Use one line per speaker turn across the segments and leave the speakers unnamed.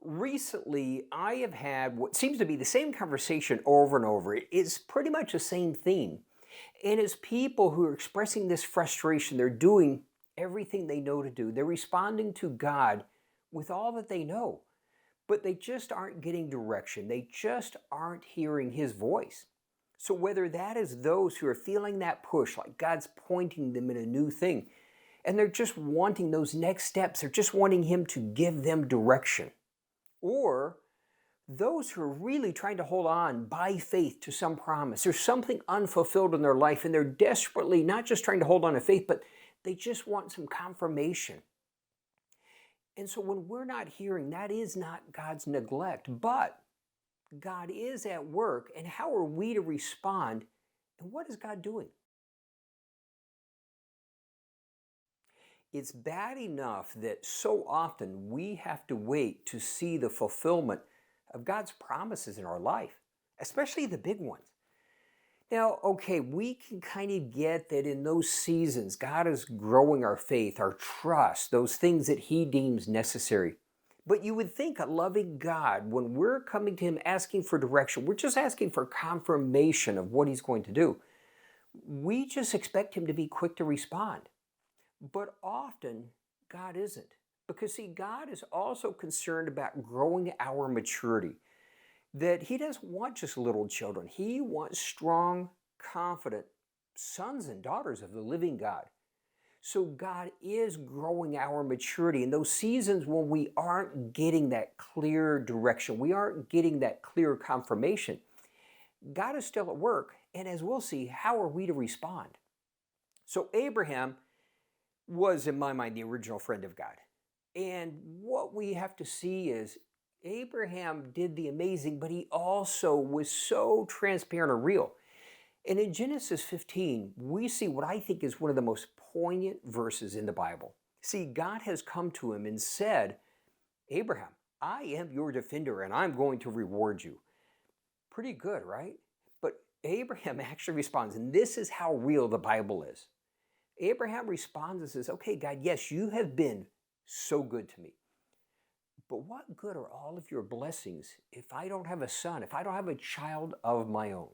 Recently, I have had what seems to be the same conversation over and over. It's pretty much the same theme. And it's people who are expressing this frustration. They're doing everything they know to do, they're responding to God with all that they know, but they just aren't getting direction. They just aren't hearing His voice. So, whether that is those who are feeling that push, like God's pointing them in a new thing, and they're just wanting those next steps, they're just wanting Him to give them direction, or those who are really trying to hold on by faith to some promise. There's something unfulfilled in their life, and they're desperately not just trying to hold on to faith, but they just want some confirmation. And so when we're not hearing, that is not God's neglect, but God is at work. And how are we to respond? And what is God doing? It's bad enough that so often we have to wait to see the fulfillment of God's promises in our life, especially the big ones. Now, okay, we can kind of get that in those seasons, God is growing our faith, our trust, those things that He deems necessary. But you would think a loving God, when we're coming to Him asking for direction, we're just asking for confirmation of what He's going to do. We just expect Him to be quick to respond. But often, God isn't. Because, see, God is also concerned about growing our maturity. That He doesn't want just little children, He wants strong, confident sons and daughters of the living God. So, God is growing our maturity in those seasons when we aren't getting that clear direction, we aren't getting that clear confirmation. God is still at work, and as we'll see, how are we to respond? So, Abraham was, in my mind, the original friend of God. And what we have to see is Abraham did the amazing, but he also was so transparent or real. And in Genesis 15, we see what I think is one of the most poignant verses in the Bible. See, God has come to him and said, Abraham, I am your defender and I'm going to reward you. Pretty good, right? But Abraham actually responds, and this is how real the Bible is. Abraham responds and says, okay, God, yes, you have been so good to me. But what good are all of your blessings if I don't have a son, if I don't have a child of my own?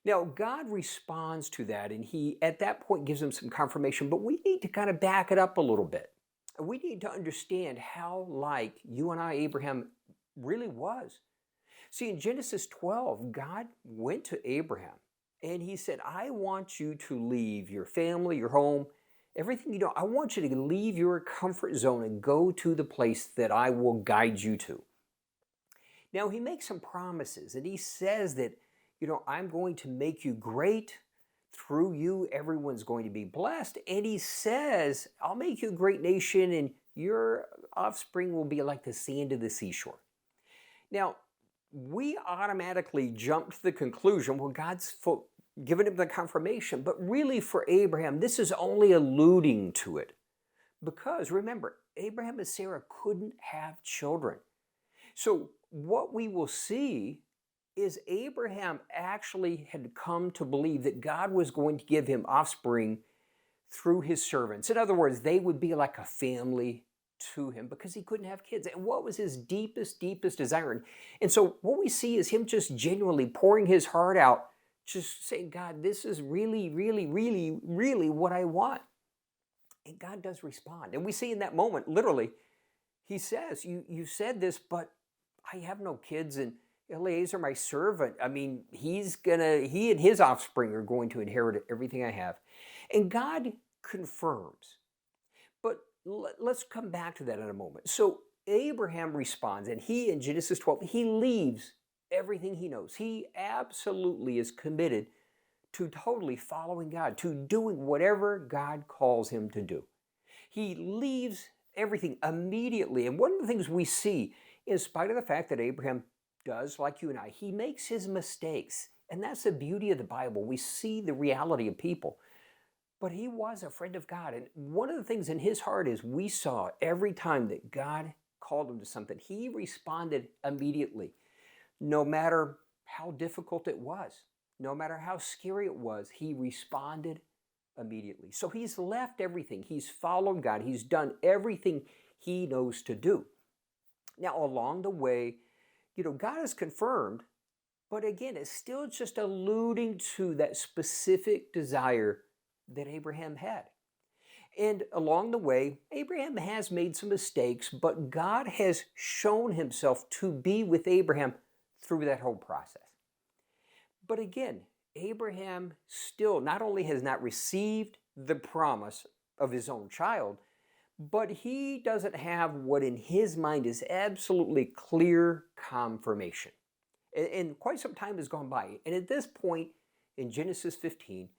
Now, God responds to that, and He, at that point, gives him some confirmation, but we need to kind of back it up a little bit. We need to understand how like you and I, Abraham, really was. See, in Genesis 12, God went to Abraham, and He said, I want you to leave your family, your home, everything you know. I want you to leave your comfort zone and go to the place that I will guide you to. Now, He makes some promises, and He says that, I'm going to make you great. Through you, everyone's going to be blessed. And He says, I'll make you a great nation, and your offspring will be like the sand of the seashore. Now, we automatically jump to the conclusion, well, God's given him the confirmation, but really for Abraham, this is only alluding to it. Because remember, Abraham and Sarah couldn't have children. So what we will see is Abraham actually had come to believe that God was going to give him offspring through his servants. In other words, they would be like a family to him because he couldn't have kids. And what was his deepest desire? And so what we see is him just genuinely pouring his heart out, just saying, God, this is really, really, really, really what I want. And God does respond. And we see in that moment, literally, He says, you said this, but I have no kids. And Eliezer, my servant, he and his offspring are going to inherit everything I have. And God confirms. But let's come back to that in a moment. So Abraham responds, and he, in Genesis 12, he leaves everything he knows. He absolutely is committed to totally following God, to doing whatever God calls him to do. He leaves everything immediately. And one of the things we see, in spite of the fact that Abraham does, like you and I, he makes his mistakes. And that's the beauty of the Bible. We see the reality of people. But he was a friend of God. And one of the things in his heart is we saw every time that God called him to something, he responded immediately. No matter how difficult it was, no matter how scary it was, he responded immediately. So he's left everything. He's followed God. He's done everything he knows to do. Now, along the way, God has confirmed, but again, it's still just alluding to that specific desire that Abraham had. And along the way, Abraham has made some mistakes, but God has shown himself to be with Abraham through that whole process. But again, Abraham still not only has not received the promise of his own child, but he doesn't have what in his mind is absolutely clear confirmation. And quite some time has gone by. And at this point in Genesis 15,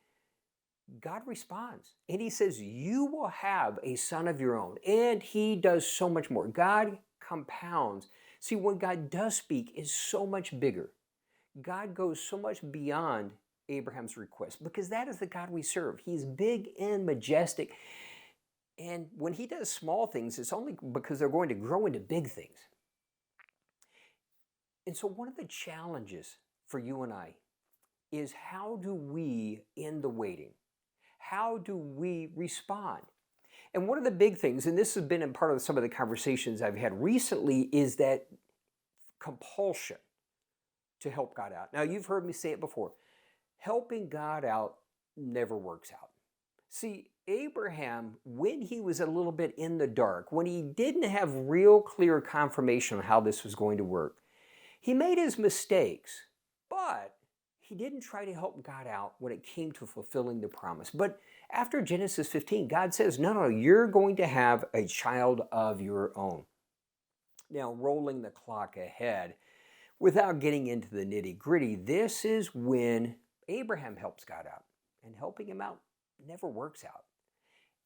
God responds and he says, "You will have a son of your own." And he does so much more. God compounds. See, when God does speak, is so much bigger. God goes so much beyond Abraham's request because that is the God we serve. He's big and majestic. And when he does small things, it's only because they're going to grow into big things. And so one of the challenges for you and I is, how do we end the waiting? How do we respond? And one of the big things, and this has been in part of some of the conversations I've had recently, is that compulsion to help God out. Now, you've heard me say it before. Helping God out never works out. See, Abraham, when he was a little bit in the dark, when he didn't have real clear confirmation on how this was going to work, he made his mistakes, but he didn't try to help God out when it came to fulfilling the promise. But after Genesis 15, God says, no, you're going to have a child of your own. Now, rolling the clock ahead, without getting into the nitty-gritty, this is when Abraham helps God out. And helping him out never works out.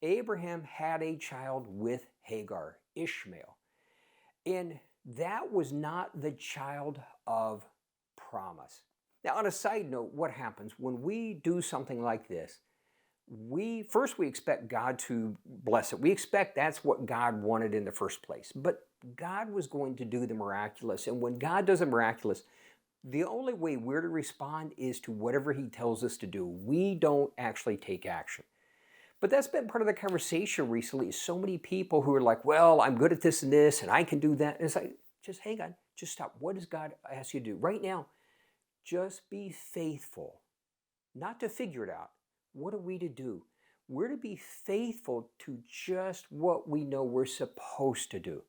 Abraham had a child with Hagar, Ishmael. And that was not the child of promise. Now, on a side note, what happens when we do something like this? We expect God to bless it. We expect that's what God wanted in the first place. But God was going to do the miraculous. And when God does the miraculous, the only way we're to respond is to whatever he tells us to do. We don't actually take action. But that's been part of the conversation recently. So many people who are like, well, I'm good at this and this, and I can do that. And it's like, just hang on, just stop. What does God ask you to do? Right now, just be faithful, not to figure it out. What are we to do? We're to be faithful to just what we know we're supposed to do.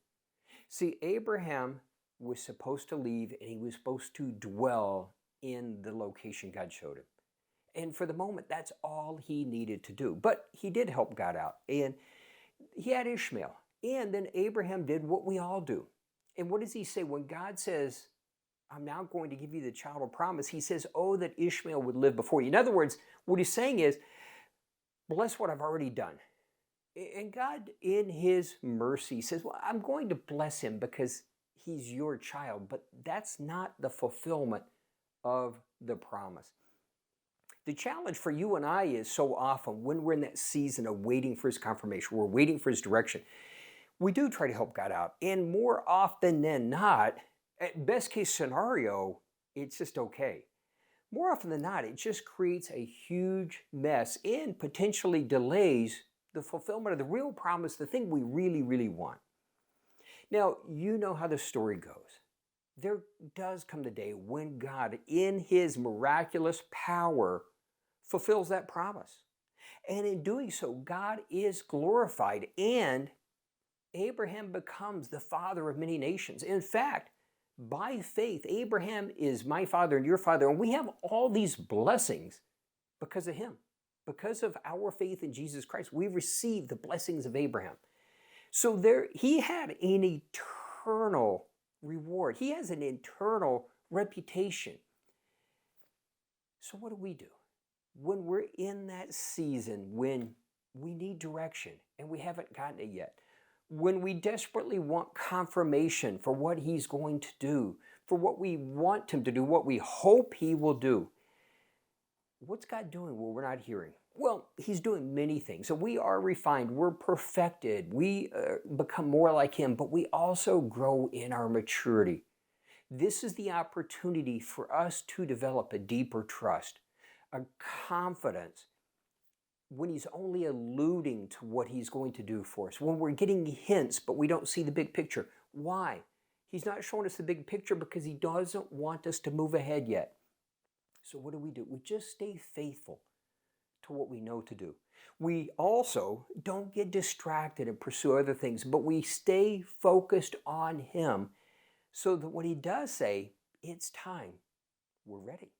See, Abraham was supposed to leave, and he was supposed to dwell in the location God showed him. And for the moment, that's all he needed to do. But he did help God out. And he had Ishmael. And then Abraham did what we all do. And what does he say? When God says, I'm now going to give you the child of promise, he says, oh, that Ishmael would live before you. In other words, what he's saying is, bless what I've already done. And God, in his mercy, says, well, I'm going to bless him because he's your child. But that's not the fulfillment of the promise. The challenge for you and I is, so often when we're in that season of waiting for his confirmation, we're waiting for his direction, we do try to help God out. And more often than not, at best case scenario, it's just okay. More often than not, it just creates a huge mess and potentially delays the fulfillment of the real promise, the thing we really, really want. Now, you know how the story goes. There does come the day when God, in his miraculous power, fulfills that promise. And in doing so, God is glorified, and Abraham becomes the father of many nations. In fact, by faith, Abraham is my father and your father, and we have all these blessings because of him. Because of our faith in Jesus Christ, we receive the blessings of Abraham. So he had an eternal reward. He has an eternal reputation. So what do? When we're in that season when we need direction and we haven't gotten it yet, when we desperately want confirmation for what he's going to do, for what we want him to do, what we hope he will do, what's God doing where we're not hearing? Well, he's doing many things. So we are refined, we're perfected, we become more like him, but we also grow in our maturity. This is the opportunity for us to develop a deeper trust, a confidence when he's only alluding to what he's going to do for us, when we're getting hints but we don't see the big picture. Why? He's not showing us the big picture because he doesn't want us to move ahead yet. So what do? We just stay faithful to what we know to do. We also don't get distracted and pursue other things, but we stay focused on him so that when he does say, it's time, we're ready.